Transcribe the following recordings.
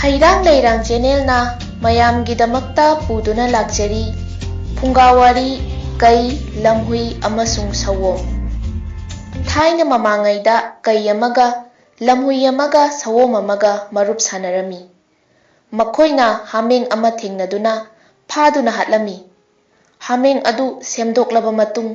ꯍꯩꯔꯥꯡ ꯂꯩꯔꯥꯡ ꯆꯦꯅꯦꯜꯅ ꯃꯌꯥꯝꯒꯤꯗꯃꯛꯇ ꯄꯨꯗꯨꯅ ꯂꯥꯛꯆꯔꯤ ꯐꯨꯡꯒꯥꯋꯥꯔꯤ, ꯀꯩ, ꯂꯝꯍꯨꯏ ꯑꯃꯁꯨꯡ ꯁꯑꯣꯝ꯫ ꯊꯥꯏꯅ ꯃꯃꯥꯡꯉꯩꯗ ꯀꯩ ꯑꯃꯒ ꯂꯝꯍꯨꯏ ꯑꯃꯒ ꯁꯑꯣꯝ ꯑꯃꯒ ꯃꯔꯨꯞ ꯁꯥꯅꯔꯝꯃꯤ꯫ ꯃꯈꯣꯏꯅ ꯍꯥꯃꯦꯡ ꯑꯃ ꯊꯦꯡꯅꯗꯨꯅ ꯐꯥꯗꯨꯅ ꯍꯥꯠꯂꯝꯃꯤ꯫ ꯍꯥꯃꯦꯡ ꯑꯗꯨ ꯁꯦꯝꯗꯣꯛꯂꯕ ꯃꯇꯨꯡ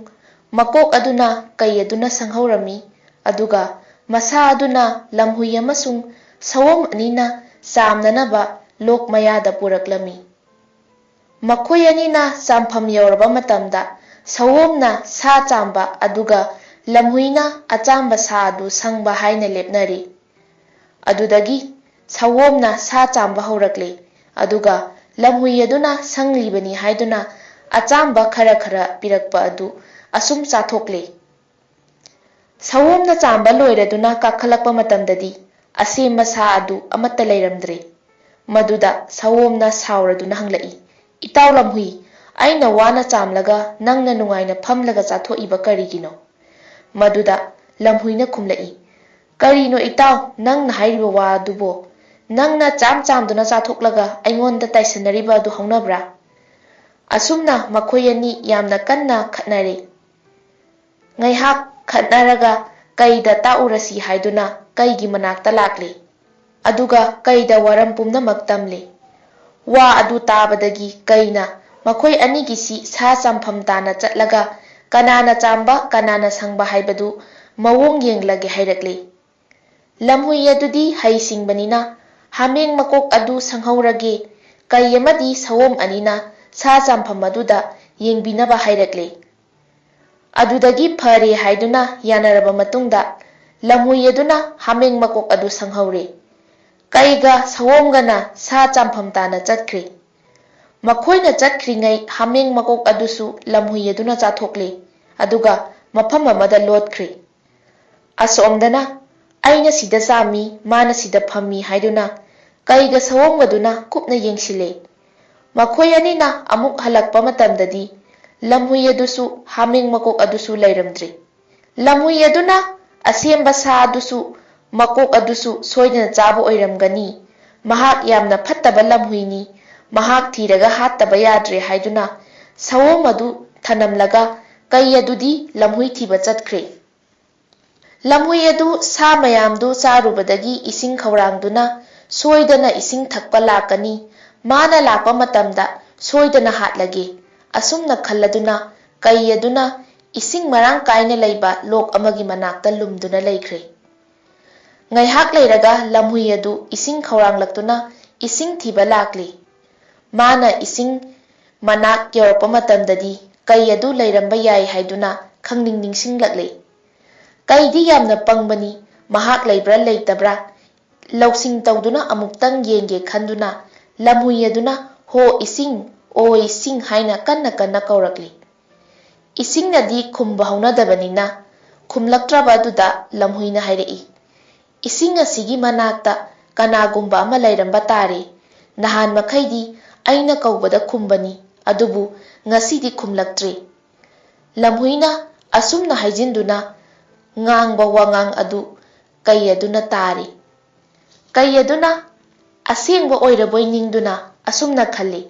ꯃꯀꯣꯛ ꯑꯗꯨꯅ ꯀꯩ ꯑꯗꯨꯅ ꯁꯪꯍꯧꯔꯝꯃꯤ, ꯑꯗꯨꯒ ꯃꯁꯥ ꯑꯗꯨꯅ ꯂꯝꯍꯨꯏ ꯑꯃꯁꯨꯡ ꯁꯑꯣꯝ ꯑꯅꯤꯅ ꯆꯥꯝꯅꯅꯕ ꯂꯣꯛ ꯃꯌꯥꯗ ꯄꯨꯔꯛꯂꯝꯃꯤ꯫ ꯃꯈꯣꯏ ꯑꯅꯤꯅ ꯆꯥꯝꯐꯝ ꯌꯧꯔꯕ ꯃꯇꯝꯗ ꯁꯑꯣꯝꯅ ꯁꯥ ꯆꯥꯝꯕ ꯑꯗꯨꯒ ꯂꯝꯍꯨꯏꯅ ꯑꯆꯥꯝꯕ ꯁꯥ ꯑꯗꯨ ꯁꯪꯕ ꯍꯥꯏꯅ ꯂꯦꯞꯅꯔꯤ꯫ ꯑꯗꯨꯗꯒꯤ ꯁꯑꯣꯝꯅ ꯁꯥ ꯆꯥꯝꯕ ꯍꯧꯔꯛꯂꯦ, ꯑꯗꯨꯒ ꯂꯝꯍꯨꯏ ꯑꯗꯨꯅ ꯁꯪꯂꯤꯕꯅꯤ ꯍꯥꯏꯗꯨꯅ ꯑꯆꯥꯝꯕ ꯈꯔ ꯈꯔ ꯄꯤꯔꯛꯄ ꯑꯗꯨ ꯑꯁꯨꯝ ꯆꯥꯊꯣꯛꯂꯦ꯫ ꯁꯑꯣꯝꯅ ꯆꯥꯝꯕ ꯂꯣꯏꯔꯗꯨꯅ ꯀꯥꯈꯠꯂꯛꯄ ꯃꯇꯝꯗꯗꯤ ꯑꯁꯦꯝꯕ ꯁꯥ ꯑꯗꯨ ꯑꯃꯠꯇ ꯂꯩꯔꯝꯗ꯭ꯔꯦ꯫ ꯃꯗꯨꯗ ꯁꯑꯣꯝꯅ ꯁꯥꯎꯔꯗꯨꯅ ꯍꯪꯂꯛꯏ, "ꯏꯇꯥꯎ ꯂꯝꯍꯨꯏ, ꯑꯩꯅ ꯋꯥꯅ ꯆꯥꯝꯂꯒ ꯅꯪꯅ ꯅꯨꯡꯉꯥꯏꯅ ꯐꯝꯂꯒ ꯆꯥꯊꯣꯛꯏꯕ ꯀꯔꯤꯒꯤꯅꯣ?" ꯃꯗꯨꯗ ꯂꯝꯍꯨꯏꯅ ꯈꯨꯝꯂꯛꯏ, "ꯀꯔꯤꯅꯣ ꯏꯇꯥꯎ ꯅꯪꯅ ꯍꯥꯏꯔꯤꯕ ꯋꯥ ꯑꯗꯨꯕꯣ? ꯅꯪꯅ ꯆꯥꯝꯗꯨꯅ ꯆꯥꯊꯣꯛꯂꯒ ꯑꯩꯉꯣꯟꯗ ꯇꯥꯏꯁꯟꯅꯔꯤꯕ ꯑꯗꯨ ꯍꯧꯅꯕ꯭ꯔꯥ?" ꯑꯁꯨꯝꯅ ꯃꯈꯣꯏ ꯑꯅꯤ ꯌꯥꯝꯅ ꯀꯟꯅ ꯈꯠꯅꯔꯦ꯫ ꯉꯥꯏꯍꯥꯛ ꯈꯠꯅꯔꯒ ꯀꯩꯗ ꯇꯥꯛꯎꯔꯁꯤ ꯍꯥꯏꯗꯨꯅ ꯀꯩꯒꯤ ꯃꯅꯥꯛꯇ ꯂꯥꯛꯂꯦ, ꯑꯗꯨꯒ ꯀꯩꯗ ꯋꯥꯔꯝ ꯄꯨꯝꯅꯃꯛ ꯇꯝꯂꯦ꯫ ꯋꯥ ꯑꯗꯨ ꯇꯥꯕꯗꯒꯤ ꯀꯩꯅ ꯃꯈꯣꯏ ꯑꯅꯤꯒꯤꯁꯤ ꯁꯥ ꯆꯥꯝꯐꯝ ꯇꯥꯟꯅ ꯆꯠꯂꯒ ꯀꯅꯥꯅ ꯆꯥꯝꯕ ꯀꯅꯥꯅ ꯁꯪꯕ ꯍꯥꯏꯕꯗꯨ ꯃꯑꯣꯡ ꯌꯦꯡꯂꯒꯦ ꯍꯥꯏꯔꯛꯂꯦ꯫ ꯂꯝꯍꯨꯏ ꯑꯗꯨꯗꯤ ꯍꯩꯁꯤꯡꯕꯅꯤꯅ ꯍꯥꯃꯦꯡ ꯃꯀꯣꯛ ꯑꯗꯨ ꯁꯪꯍꯧꯔꯒꯦ ꯀꯩ ꯑꯃꯗꯤ ꯁꯑꯣꯝ ꯑꯅꯤꯅ ꯁꯥ ꯆꯥꯝꯐꯝ ꯑꯗꯨꯗ ꯌꯦꯡꯕꯤꯅꯕ ꯍꯥꯏꯔꯛꯂꯦ꯫ ꯑꯗꯨꯗꯒꯤ ꯐꯔꯦ ꯍꯥꯏꯗꯨꯅ ꯌꯥꯅꯔꯕ ꯃꯇꯨꯡꯗ ꯂꯝꯍꯨꯏ ꯑꯗꯨꯅ ꯍꯥꯃꯦꯡ ꯃꯀꯣꯛ ꯑꯗꯨ ꯁꯪꯍꯧꯔꯦ꯫ ꯀꯩꯒ ꯁꯑꯣꯝꯒꯅ ꯁꯥ ꯆꯥꯝꯐꯝ ꯇꯥꯟꯅ ꯆꯠꯈ꯭ꯔꯦ꯫ ꯃꯈꯣꯏꯅ ꯆꯠꯈ꯭ꯔꯤꯉꯩ ꯍꯥꯃꯦꯡ ꯃꯀꯣꯛ ꯑꯗꯨꯁꯨ ꯂꯝꯍꯨꯏ ꯑꯗꯨꯅ ꯆꯥꯊꯣꯛꯂꯦ, ꯑꯗꯨꯒ ꯃꯐꯝ ꯑꯃꯗ ꯂꯣꯠꯈ꯭ꯔꯦ꯫ ꯑꯁꯣꯝꯗꯅ "ꯑꯩꯅ ꯁꯤꯗ ꯆꯥꯝꯃꯤ, ꯃꯥꯅ ꯁꯤꯗ ꯐꯝꯃꯤ" ꯍꯥꯏꯗꯨꯅ ꯀꯩꯒ ꯁꯑꯣꯝꯒꯗꯨꯅ ꯀꯨꯞꯅ ꯌꯦꯡꯁꯤꯜꯂꯦ꯫ ꯃꯈꯣꯏ ꯑꯅꯤꯅ ꯑꯃꯨꯛ ꯍꯜꯂꯛꯄ ꯃꯇꯝꯗꯗꯤ ꯂꯝꯍꯨꯏ ꯑꯗꯨꯁꯨ ꯍꯥꯃꯦꯡ ꯃꯀꯣꯛ ꯑꯗꯨꯁꯨ ꯂꯩꯔꯝꯗ꯭ꯔꯦ꯫ ꯂꯝꯍꯨꯏ ꯑꯗꯨꯅ ꯑꯁꯦꯝꯕ ꯁꯥ ꯑꯗꯨꯁꯨ ꯃꯀꯣꯛ ꯑꯗꯨꯁꯨ ꯁꯣꯏꯗꯅ ꯆꯥꯕ ꯑꯣꯏꯔꯝꯒꯅꯤ, ꯃꯍꯥꯛ ꯌꯥꯝꯅ ꯐꯠꯇꯕ ꯂꯝꯍꯨꯏꯅꯤ, ꯃꯍꯥꯛ ꯊꯤꯔꯒ ꯍꯥꯠꯇꯕ ꯌꯥꯗ꯭ꯔꯦ ꯍꯥꯏꯗꯨꯅ ꯁꯑꯣꯝ ꯑꯗꯨ ꯊꯅꯝꯂꯒ ꯀꯩ ꯑꯗꯨꯗꯤ ꯂꯝꯍꯨꯏ ꯊꯤꯕ ꯆꯠꯈ꯭ꯔꯦ꯫ ꯂꯝꯍꯨꯏ ꯑꯗꯨ ꯁꯥ ꯃꯌꯥꯝꯗꯨ ꯆꯥꯔꯨꯕꯗꯒꯤ ꯏꯁꯤꯡ ꯈꯧꯔꯥꯡꯗꯨꯅ ꯁꯣꯏꯗꯅ ꯏꯁꯤꯡ ꯊꯛꯄ ꯂꯥꯛꯀꯅꯤ, ꯃꯥꯅ ꯂꯥꯛꯄ ꯃꯇꯝꯗ ꯁꯣꯏꯗꯅ ꯍꯥꯠꯂꯒꯦ, ꯑꯁꯨꯝꯅ ꯈꯜꯂꯗꯨꯅ ꯀꯩ ꯑꯗꯨꯅ ꯏꯁꯤꯡ ꯃꯔꯥꯡ ꯀꯥꯏꯅ ꯂꯩꯕ ꯂꯣꯛ ꯑꯃꯒꯤ ꯃꯅꯥꯛꯇ ꯂꯨꯝꯗꯨꯅ ꯂꯩꯈ꯭ꯔꯦ꯫ ꯉꯥꯏꯍꯥꯛ ꯂꯩꯔꯒ ꯂꯝꯍꯨꯏ ꯑꯗꯨ ꯏꯁꯤꯡ ꯈꯧꯔꯥꯡꯂꯛꯇꯨꯅ ꯏꯁꯤꯡ ꯊꯤꯕ ꯂꯥꯛꯂꯦ꯫ ꯃꯥꯅ ꯏꯁꯤꯡ ꯃꯅꯥꯛ ꯌꯧꯔꯛꯄ ꯃꯇꯝꯗꯗꯤ ꯀꯩ ꯑꯗꯨ ꯂꯩꯔꯝꯕ ꯌꯥꯏ ꯍꯥꯏꯗꯨꯅ ꯈꯪꯅꯤꯡ ꯅꯤꯡꯁꯤꯡꯂꯛꯂꯦ꯫ ꯀꯩꯗꯤ ꯌꯥꯝꯅ ꯄꯪꯕꯅꯤ, ꯃꯍꯥꯛ ꯂꯩꯕ꯭ꯔꯥ ꯂꯩꯇꯕ꯭ꯔꯥ ꯂꯧꯁꯤꯡ ꯇꯧꯗꯨꯅ ꯑꯃꯨꯛꯇꯪ ꯌꯦꯡꯒꯦ ꯈꯟꯗꯨꯅ ꯂꯝꯍꯨꯏ ꯑꯗꯨꯅ "ꯍꯣ ꯏꯁꯤꯡ, ꯑꯣ ꯏꯁꯤꯡ" ꯍꯥꯏꯅ ꯀꯟꯅ ꯀꯟꯅ ꯀꯧꯔꯛꯂꯦ꯫ ꯏꯁꯤꯡꯅꯗꯤ ꯈꯨꯝꯕ ꯍꯧꯅꯗꯕꯅꯤꯅ ꯈꯨꯝꯂꯛꯇ꯭ꯔꯕ ꯑꯗꯨꯗ ꯂꯝꯍꯨꯏꯅ ꯍꯥꯏꯔꯛꯏ, "ꯏꯁꯤꯡ ꯑꯁꯤꯒꯤ ꯃꯅꯥꯛꯇ ꯀꯅꯥꯒꯨꯝꯕ ꯑꯃ ꯂꯩꯔꯝꯕ ꯇꯥꯔꯦ꯫ ꯅꯍꯥꯟ ꯃꯈꯩꯗꯤ ꯑꯩꯅ ꯀꯧꯕꯗ ꯈꯨꯝꯕꯅꯤ, ꯑꯗꯨꯕꯨ ꯉꯁꯤꯗꯤ ꯈꯨꯝꯂꯛꯇ꯭ꯔꯦ." ꯂꯝꯍꯨꯏꯅ ꯑꯁꯨꯝꯅ ꯍꯥꯏꯖꯤꯟꯗꯨꯅ ꯉꯥꯡꯕ ꯋꯥꯉꯥꯡ ꯑꯗꯨ ꯀꯩ ꯑꯗꯨꯅ ꯇꯥꯔꯦ꯫ ꯀꯩ ꯑꯗꯨꯅ ꯑꯁꯦꯡꯕ ꯑꯣꯏꯔꯕꯣꯏ ꯅꯤꯡꯗꯨꯅ ꯑꯁꯨꯝꯅ ꯈꯜꯂꯦ,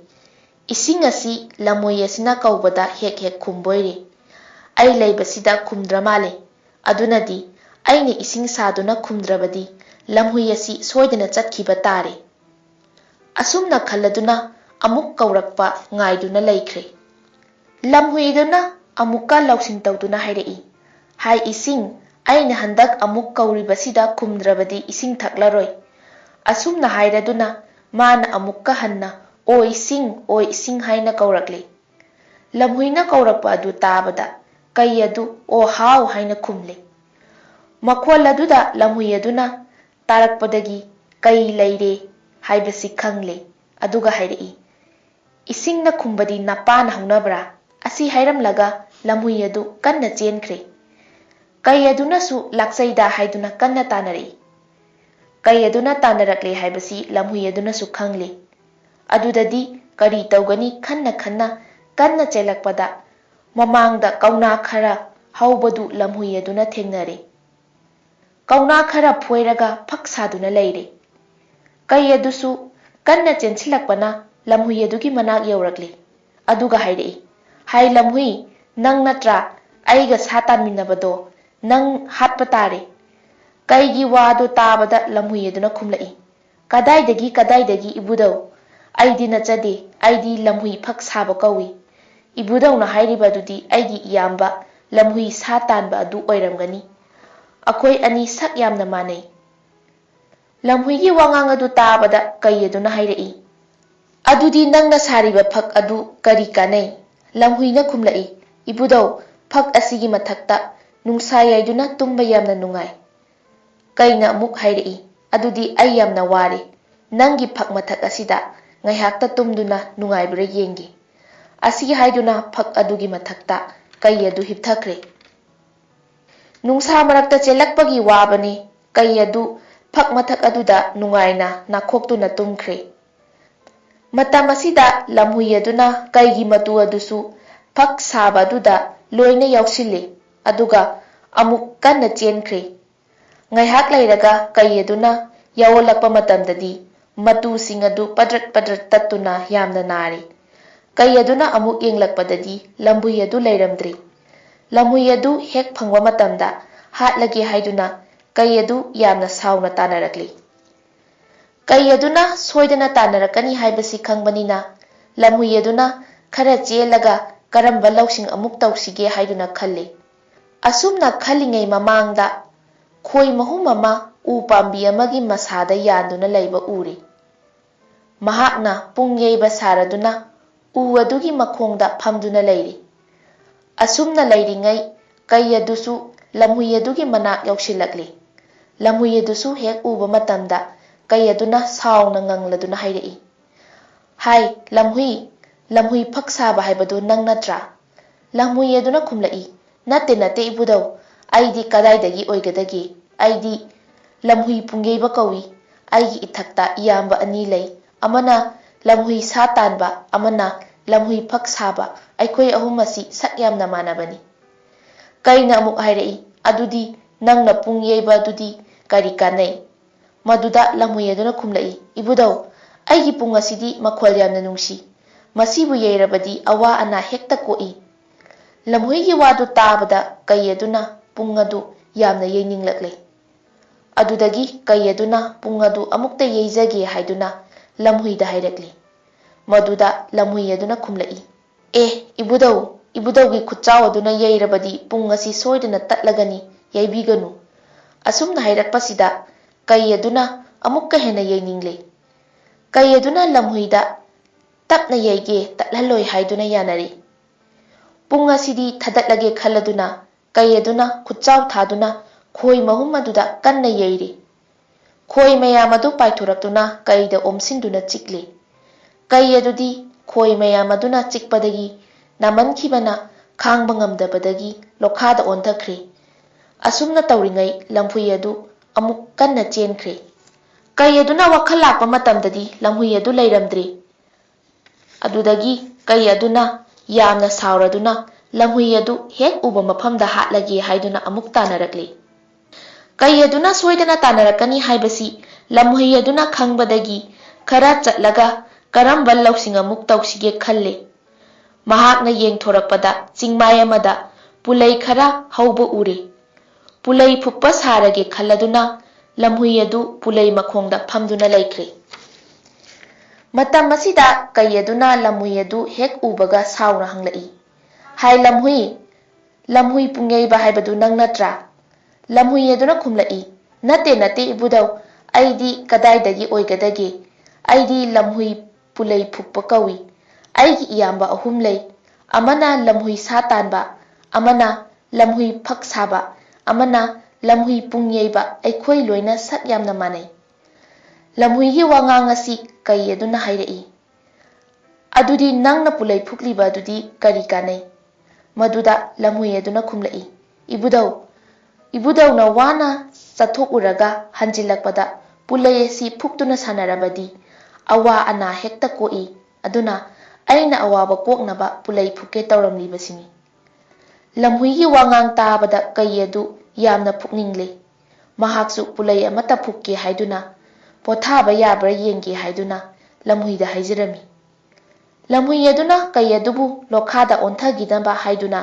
"ꯏꯁꯤꯡ ꯑꯁꯤ ꯂꯝꯍꯨꯏ ꯑꯁꯤꯅ ꯀꯧꯕꯗ ꯍꯦꯛ ꯍꯦꯛ ꯈꯨꯝꯕꯣꯏꯔꯦ꯫ ꯑꯩ ꯂꯩꯕꯁꯤꯗ ꯈꯨꯝꯗ꯭ꯔ ꯃꯥꯜꯂꯦ, ꯑꯗꯨꯅꯗꯤ ꯑꯩꯅ ꯏꯁꯤꯡ ꯁꯥꯗꯨꯅ ꯈꯨꯝꯗ꯭ꯔꯕꯗꯤ ꯂꯝꯍꯨꯏ ꯑꯁꯤ ꯁꯣꯏꯗꯅ ꯆꯠꯈꯤꯕ ꯇꯥꯔꯦ." ꯑꯁꯨꯝꯅ ꯈꯜꯂꯗꯨꯅ ꯑꯃꯨꯛ ꯀꯧꯔꯛꯄ ꯉꯥꯏꯗꯨꯅ ꯂꯩꯈ꯭ꯔꯦ꯫ ꯂꯝꯍꯨꯏꯗꯨꯅ ꯑꯃꯨꯛꯀ ꯂꯧꯁꯤꯡ ꯇꯧꯗꯨꯅ ꯍꯥꯏꯔꯛꯏ, "ꯍꯥꯏ ꯏꯁꯤꯡ, ꯑꯩꯅ ꯍꯟꯗꯛ ꯑꯃꯨꯛ ꯀꯧꯔꯤꯕꯁꯤꯗ ꯈꯨꯝꯗ꯭ꯔꯕꯗꯤ ꯏꯁꯤꯡ ꯊꯛꯂꯔꯣꯏ." ꯑꯁꯨꯝꯅ ꯍꯥꯏꯔꯗꯨꯅ ꯃꯥꯅ ꯑꯃꯨꯛꯀ ꯍꯟꯅ "ꯑꯣ ꯏꯁꯤꯡ, ꯑꯣ ꯏꯁꯤꯡ" ꯍꯥꯏꯅ ꯀꯧꯔꯛꯂꯦ꯫ ꯂꯝꯍꯨꯏꯅ ꯀꯧꯔꯛꯄ ꯑꯗꯨ ꯇꯥꯕꯗ ꯀꯩ ꯑꯗꯨ "ꯑꯣ ꯍꯥꯎ" ꯍꯥꯏꯅ ꯈꯨꯝꯂꯦ꯫ ꯃꯈꯣꯜ ꯑꯗꯨꯗ ꯂꯝꯍꯨꯏ ꯑꯗꯨꯅ ꯇꯥꯔꯛꯄꯗꯒꯤ ꯀꯩ ꯂꯩꯔꯦ ꯍꯥꯏꯕꯁꯤ ꯈꯪꯂꯦ, ꯑꯗꯨꯒ ꯍꯥꯏꯔꯛꯏ, "ꯏꯁꯤꯡꯅ ꯈꯨꯝꯕꯗꯤ ꯅꯄꯥꯅ ꯍꯧꯅꯕ꯭ꯔꯥ?" ꯑꯁꯤ ꯍꯥꯏꯔꯝꯂꯒ ꯂꯝꯍꯨꯏ ꯑꯗꯨ ꯀꯟꯅ ꯆꯦꯟꯈ꯭ꯔꯦ꯫ ꯀꯩ ꯑꯗꯨꯅꯁꯨ "ꯂꯥꯛꯆꯩꯗ" ꯍꯥꯏꯗꯨꯅ ꯀꯟꯅ ꯇꯥꯅꯔꯛꯏ꯫ ꯀꯩ ꯑꯗꯨꯅ ꯇꯥꯅꯔꯛꯂꯦ ꯍꯥꯏꯕꯁꯤ ꯂꯝꯍꯨꯏ ꯑꯗꯨꯅꯁꯨ ꯈꯪꯂꯦ꯫ ꯑꯗꯨꯗꯗꯤ ꯀꯔꯤ ꯇꯧꯒꯅꯤ ꯈꯟꯅ ꯈꯟꯅ ꯀꯟꯅ ꯆꯦꯜꯂꯛꯄꯗ ꯃꯃꯥꯡꯗ ꯀꯧꯅꯥ ꯈꯔ ꯍꯧꯕꯗꯨ ꯂꯝꯍꯨꯏ ꯑꯗꯨꯅ ꯊꯦꯡꯅꯔꯦ꯫ ꯀꯧꯅꯥ ꯈꯔ ꯐꯣꯏꯔꯒ ꯐꯛ ꯁꯥꯗꯨꯅ ꯂꯩꯔꯦ꯫ ꯀꯩ ꯑꯗꯨꯁꯨ Kanna chensilakpana lamhui adugi manak yaurakli. Aduga hairei. Hai lamhui, nang natra, aiga satan minnabado, nang hatpa tare. Kaigi wado tabada lamhui aduna khumlai. Kadaidagi ibudau. Aidi nachade, aidi lamhui phak saba kawi. Ibudau na hairiba adudi aigi iyamba lamhui satanba adu oiramgani. Akhoi ani sak yamna manai. Lamhui gi wangang adu tabada kai aduna hairei. Adudi nangna sariba phak adu kari kanai. Lamhui na khumlai. Ibudau phak asigi mathakta nungsa yaiduna tumba yamna nungai. Kaina amuk hairei. Adudi ai yamna ware. Nangi phak mathak asida ngaihakta tumduna nungaibra yengi. Asigi haiduna phak adugi mathakta kai adu hipthakre. Nungsa marakta chelakpagi wabani kai adu phak mathak aduda nungaina nakhoktuna tumkhre. Matam asida lamhui aduna kaigi matu adusu phak saba aduda loina yausille aduga amuk kanna chenkhre. Ngaihak lairaga kai aduna yawolakpa matamdadi matu sing adu padrat tattuna yamna nari. Kai aduna amuk yenglakpadadi lamhui adu leiramdri. Lamhui adu hek phangwa matamda hatlage haiduna kai adu yamna sauna tanarakli. Kai aduna soidana tanarakani haibasi khangbanina lamhui aduna khara chelaga karamba lausing amuk tausige haiduna khalle. Asumna khallingai mamangda khoi mahum ama u pambi amagi masada yanduna leiba uri. Mahakna pungyeiba saraduna u adugi makhongda phamduna leiri. Asumna leiringai kai adusu lamhui adugi manak yausilakli. Lamhui adusu hek uba matamda kai aduna sauna ngangladuna hairei. Hai lamhui phak saba haibadu nang natra. Lamhui aduna khumlai. Nate ibudau. Aidi kadaidagi oigadagi. Aidi lamhui pungyeiba kawi. Aigi ithakta iyamba ani lei. Amana lamhui satanba, amana lamhui phak saba. Aikhoi ahum asi sak yamna manabani. Kaina amuk hairei. Adudi nangna pungyeiba adudi kari kanai. Maduda lamhui aduna khumlai. Ibudau, aigi pung asidi makhwal yamna nungsi. Masibu yeirabadi awa ana hekta koi. Lamhui gi wadu tabada kai aduna pung adu yamna yeininglaklei. Adudagi kai aduna pung adu amukta yeizage haiduna lamhuida hairakli. Maduda lamhui aduna khumlai. Ibudau gi khutchaw aduna yeirabadi pung asi soidana tatlagani yaibiganu. Asumna hairakpasida kai aduna amukka hena yeiningle. Kai aduna lamhuida tapna yeige tatlhaloi haiduna yanari. Pung asidi thadatlage khaladuna kai aduna khutchaw thaduna khoi mahum aduda kanna yeiri. Khoi mayam adu paithoraktuna kaida omsinduna chikle. Kai adudi khoi mayam aduna chikpadagi namankhibana khangba ngamdabadagi lokhada onthakre. Asumna tauringai lamhui adu amuk kanna chenkhre. Kai aduna wakhal lakpa matamdadi lamhui adu leiramdri. Adudagi kai aduna yamna sauraduna lamhui adu hek uba mafamda hatlage haiduna amuk tanarakle. Kai aduna soidana tanarakani haibasi lamhui aduna khangbadagi khara chatlaga karamba lausing amuk tausige khalle. Mahakna yengthorakpada chingmai amada pulai khara hauba ure. Pulai phuppa sarage khalladuna lamhui adu pulai makhongda phamduna laikre. Matam asida kai aduna lamhui adu hek ubaga sauna hanglai. Hai lamhui pungyeiba haibadu nang natra. Lamhui aduna khumlai. Nate ibudau. Aidi kadaidagi oigadage. Aidi lamhui pulai phuppa kawi. Aigi iyamba ahum lei. Amana lamhui satanba. Amana lamhui phak saba. Amana lamhui pungyeiba aikhoi loina sak yamna manai. Lamhui gi wangang asi kai aduna hairei. Adudi nangna pulai phukliba adudi kari kanai. Maduda lamhui aduna khumlai. Ibudau na wana chathokuraga hanjilakpada pulai asi phuktuna sanarabadi awa ana hekta koi. Aduna aina awaba koknaba pulai phuke tauramlibasini. Lamhui gi wangang tabada kai adu yamna phukningle. Mahaksu pulai amata phukke haiduna pothaba yabra yenge haiduna ꯂꯝꯍꯨꯏꯗ ꯍꯥꯏꯖꯔꯝꯃꯤ꯫ ꯂꯝꯍꯨꯏ ꯑꯗꯨꯅ ꯀꯩ ꯑꯗꯨꯕꯨ ꯂꯣꯈꯥꯗ ꯑꯣꯟꯊꯈꯤꯅꯕ ꯍꯥꯏꯗꯨꯅ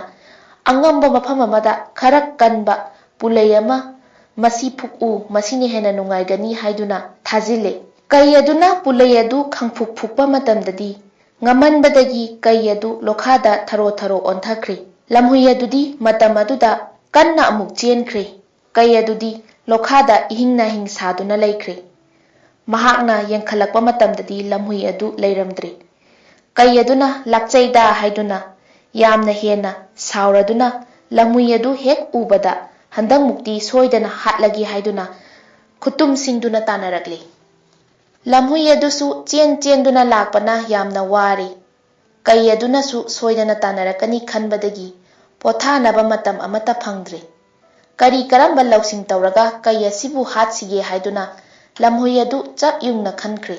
ꯑꯉꯝꯕ ꯃꯐꯝ ꯑꯃꯗ ꯈꯔ ꯀꯟꯕ ꯄꯨꯂꯩ ꯑꯃ ꯃꯁꯤ ꯐꯨꯛꯎ ꯃꯁꯤꯅ ꯍꯦꯟꯅ ꯅꯨꯡꯉꯥꯏꯒꯅꯤ ꯍꯥꯏꯗꯨꯅ ꯊꯥꯖꯤꯜꯂꯦ꯫ ꯀꯩ ꯑꯗꯨꯅ ꯄꯨꯂꯩ ꯑꯗꯨ ꯈꯪꯐꯨꯛ ꯐꯨꯛꯄ ꯃꯇꯝꯗꯗꯤ ꯉꯝꯃꯟꯕꯗꯒꯤ ꯀꯩ ꯑꯗꯨ ꯂꯣꯈꯥꯗ ꯊꯔꯣ ꯊꯔꯣ ꯑꯣꯟꯊꯈ꯭ꯔꯦ꯫ ꯂꯝꯍꯨꯏ ꯑꯗꯨꯗꯤ ꯃꯇꯝ ꯑꯗꯨꯗ ꯀꯟꯅ ꯑꯃꯨꯛ ꯆꯦꯟꯈ꯭ꯔꯦ꯫ ꯀꯩ ꯑꯗꯨꯗꯤ ꯂꯣꯈꯥꯗ ꯏꯍꯤꯡ ꯅꯥꯍꯤꯡ ꯁꯥꯗꯨꯅ ꯂꯩꯈ꯭ꯔꯦ꯫ ꯃꯍꯥꯛꯅ ꯌꯦꯡꯈꯠꯂꯛꯄ ꯃꯇꯝꯗꯗꯤ ꯂꯝꯍꯨꯏ ꯑꯗꯨ ꯂꯩꯔꯝꯗ꯭ꯔꯦ꯫ ꯀꯩ ꯑꯗꯨꯅ ꯂꯥꯛꯆꯩꯗ ꯍꯥꯏꯗꯨꯅ ꯌꯥꯝꯅ ꯍꯦꯟꯅ ꯁꯥꯎꯔꯗꯨꯅ ꯂꯝꯍꯨꯏ ꯑꯗꯨ ꯍꯦꯛ ꯎꯕꯗ ꯍꯟꯗꯛꯃꯨꯛꯇꯤ ꯁꯣꯏꯗꯅ ꯍꯥꯠꯂꯒꯦ ꯍꯥꯏꯗꯨꯅ ꯈꯨꯇꯨꯝꯁꯤꯡꯗꯨꯅ ꯇꯥꯟꯅꯔꯛꯂꯦ꯫ ꯂꯝꯍꯨꯏ ꯑꯗꯨꯁꯨ ꯆꯦꯟꯗꯨꯅ ꯂꯥꯛꯄꯅ ꯌꯥꯝꯅ ꯋꯥꯔꯦ꯫ ꯀꯩ ꯑꯗꯨꯅꯁꯨ ꯁꯣꯏꯗꯅ ꯇꯥꯟꯅꯔꯛꯀꯅꯤ ꯈꯟꯕꯗꯒꯤ ꯄꯣꯊꯥꯅꯕ ꯃꯇꯝ ꯑꯃꯠꯇ ꯐꯪꯗ꯭ꯔꯦ꯫ ꯀꯔꯤ ꯀꯔꯝꯕ ꯂꯧꯁꯤꯡ ꯇꯧꯔꯒ ꯀꯩ ꯑꯁꯤꯕꯨ ꯍꯥꯠꯁꯤꯒꯦ ꯍꯥꯏꯗꯨꯅ ꯂꯝꯍꯨꯏ ꯑꯗꯨ ꯆꯞ ꯌꯨꯡꯅ ꯈꯟꯈ꯭ꯔꯦ꯫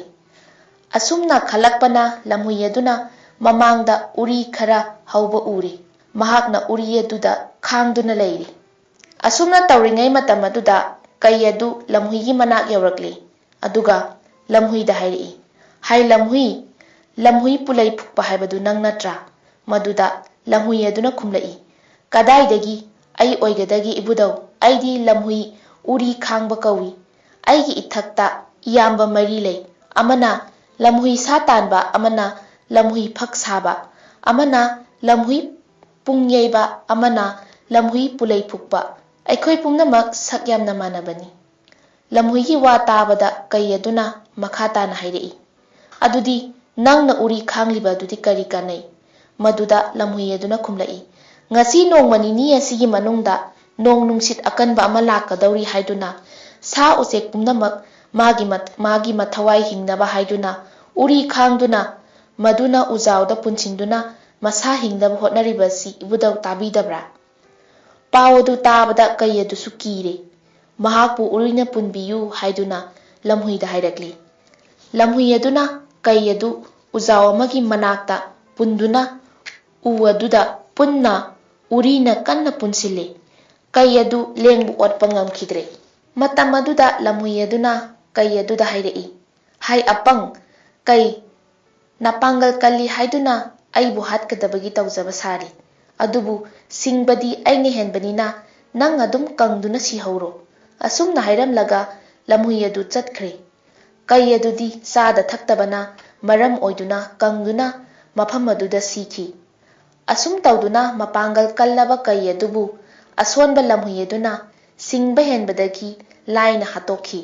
ꯑꯁꯨꯝꯅ ꯈꯜꯂꯛꯄꯅ ꯂꯝꯍꯨꯏ ꯑꯗꯨꯅ ꯃꯃꯥꯡꯗ ꯎꯔꯤ ꯈꯔ ꯍꯧꯕ ꯎꯔꯦ꯫ ꯃꯍꯥꯛꯅ ꯎꯔꯤ ꯑꯗꯨꯗ ꯈꯥꯡꯗꯨꯅ ꯂꯩꯔꯦ꯫ ꯑꯁꯨꯝꯅ ꯇꯧꯔꯤꯉꯩ ꯃꯇꯝ ꯑꯗꯨꯗ ꯀꯩ ꯑꯗꯨ ꯂꯝꯍꯨꯏꯒꯤ ꯃꯅꯥꯛ ꯌꯧꯔꯛꯂꯦ꯫ ꯑꯗꯨꯒ ꯂꯝꯍꯨꯏꯗ ꯍꯥꯏꯔꯛꯏ, "ꯍꯥꯏ ꯂꯝꯍꯨꯏ, ꯂꯝꯍꯨꯏ ꯄꯨꯂꯩ ꯐꯨꯛꯄ ꯍꯥꯏꯕꯗꯨ ꯅꯪ ꯅꯠꯇ꯭ꯔꯥ?" ꯃꯗꯨꯗ ꯂꯝꯍꯨꯏ ꯑꯗꯨꯅ ꯈꯨꯝꯂꯛꯏ, "ꯀꯗꯥꯏꯗꯒꯤ ꯑꯩ ꯑꯣꯏꯒꯗꯒꯦ ꯏꯕꯨꯙꯧ, ꯑꯩꯗꯤ ꯂꯝꯍꯨꯏ ꯎꯔꯤ ꯈꯥꯡꯕ ꯀꯧꯏ꯫ ꯑꯩꯒꯤ ꯏꯊꯛꯇ ꯏꯌꯥꯝꯕ 3 ꯂꯩ꯫ ꯑꯃꯅ ꯂꯝꯍꯨꯏ ꯁꯥ ꯇꯥꯟꯕ, ꯑꯃꯅ ꯂꯝꯍꯨꯏ ꯐꯛ ꯁꯥꯕ, ꯑꯃꯅ ꯂꯝꯍꯨꯏ ꯄꯨꯡ ꯌꯩꯕ, ꯑꯃꯅ ꯂꯝꯍꯨꯏ ꯄꯨꯂꯩ ꯐꯨꯛꯄ꯫ ꯑꯩꯈꯣꯏ ꯄꯨꯝꯅꯃꯛ ꯁꯛ ꯌꯥꯝꯅ ꯃꯥꯟꯅꯕꯅꯤ." ꯂꯝꯍꯨꯏꯒꯤ ꯋꯥ ꯇꯥꯕꯗ ꯀꯩ ꯑꯗꯨꯅ ꯃꯈꯥ ꯇꯥꯅ ꯍꯥꯏꯔꯛꯏ, "ꯑꯗꯨꯗꯤ ꯅꯪꯅ ꯎꯔꯤ ꯈꯥꯡꯂꯤꯕ ꯑꯗꯨꯗꯤ ꯀꯔꯤ ꯀꯥꯟꯅꯩ?" ꯃꯗꯨꯗ ꯂꯝꯍꯨꯏ ꯑꯗꯨꯅ ꯈꯨꯝꯂꯛꯏ, "ꯉꯁꯤ ꯅꯣꯡꯃ ꯅꯤꯅꯤ ꯑꯁꯤꯒꯤ ꯃꯅꯨꯡꯗ ꯅꯣꯡ ꯅꯨꯡꯁꯤꯠ ꯑꯀꯟꯕ ꯑꯃ ꯂꯥꯛꯀꯗꯧꯔꯤ ꯍꯥꯏꯗꯨꯅ ꯁꯥ ꯎꯆꯦꯛ ꯄꯨꯝꯅꯃꯛ ꯃꯥꯒꯤ ꯃꯊꯋꯥꯏ ꯍꯤꯡꯅꯕ ꯍꯥꯏꯗꯨꯅ ꯎꯔꯤ ꯈꯥꯡꯗꯨꯅ ꯃꯗꯨꯅ ꯎꯖꯥꯎꯗ ꯄꯨꯟꯁꯤꯟꯗꯨꯅ ꯃꯁꯥ ꯍꯤꯡꯅꯕ ꯍꯣꯠꯅꯔꯤꯕꯁꯤ ꯏꯕꯨꯙꯧ ꯇꯥꯕꯤꯗꯕ꯭ꯔꯥ?" ꯄꯥꯎ ꯑꯗꯨ ꯇꯥꯕꯗ ꯀꯩ ꯑꯗꯨꯁꯨ ꯀꯤꯔꯦ꯫ ꯃꯍꯥꯛꯄꯨ ꯎꯔꯤꯅ ꯄꯨꯟꯕꯤꯌꯨ ꯍꯥꯏꯗꯨꯅ ꯂꯝꯍꯨꯏꯗ ꯍꯥꯏꯔꯛꯂꯦ꯫ ꯂꯝꯍꯨꯏ ꯑꯗꯨꯅ ꯀꯩ ꯑꯗꯨ ꯎꯖꯥꯎ ꯑꯃꯒꯤ ꯃꯅꯥꯛꯇ ꯄꯨꯟꯗꯨꯅ ꯎ ꯑꯗꯨꯗ ꯄꯨꯟꯅ ꯎꯔꯤꯅ ꯀꯟꯅ ꯄꯨꯟꯁꯤꯜꯂꯦ꯫ ꯀꯩ ꯑꯗꯨ ꯂꯦꯡꯕ ꯑꯣꯠꯄ ꯉꯝꯈꯤꯗ꯭ꯔꯦ꯫ ꯃꯇꯝ ꯑꯗꯨꯗ ꯂꯝꯍꯨꯏ ꯑꯗꯨꯅ ꯀꯩ ꯑꯗꯨꯗ ꯍꯥꯏꯔꯛꯏ, "ꯍꯥꯏ ꯑꯄꯪ, ꯀꯩ, ꯅꯄꯥꯡꯒꯜ ꯀꯜꯂꯤ ꯍꯥꯏꯗꯨꯅ ꯑꯩꯕꯨ ꯍꯥꯠꯀꯗꯕꯒꯤ ꯇꯧꯖꯕ ꯁꯥꯔꯤ꯫ ꯑꯗꯨꯕꯨ ꯁꯤꯡꯕꯗꯤ ꯑꯩꯅ ꯍꯦꯟꯕꯅꯤꯅ ꯅꯪ ꯑꯗꯨꯝ ꯀꯪꯗꯨꯅ ꯁꯤꯍꯧꯔꯣ." ꯑꯁꯨꯝꯅ ꯍꯥꯏꯔꯝꯂꯒ ꯂꯝꯍꯨꯏ ꯑꯗꯨ ꯆꯠꯈ꯭ꯔꯦ꯫ ꯀꯩ ꯑꯗꯨꯗꯤ ꯆꯥꯗ ꯊꯛꯇꯕꯅ ꯃꯔꯝ ꯑꯣꯏꯗꯨꯅ ꯀꯪꯗꯨꯅ ꯃꯐꯝ ꯑꯗꯨꯗ ꯁꯤꯈꯤ꯫ ꯑꯁꯨꯝ ꯇꯧꯗꯨꯅ ꯃꯄꯥꯡꯒꯜ ꯀꯜꯂꯕ ꯀꯩ ꯑꯗꯨꯕꯨ ꯑꯁꯣꯟꯕ ꯂꯝꯍꯨꯏ ꯑꯗꯨꯅ ꯁꯤꯡꯕ ꯍꯦꯟꯕꯗꯒꯤ ꯂꯥꯏꯅ ꯍꯥꯠꯇꯣꯛꯈꯤ꯫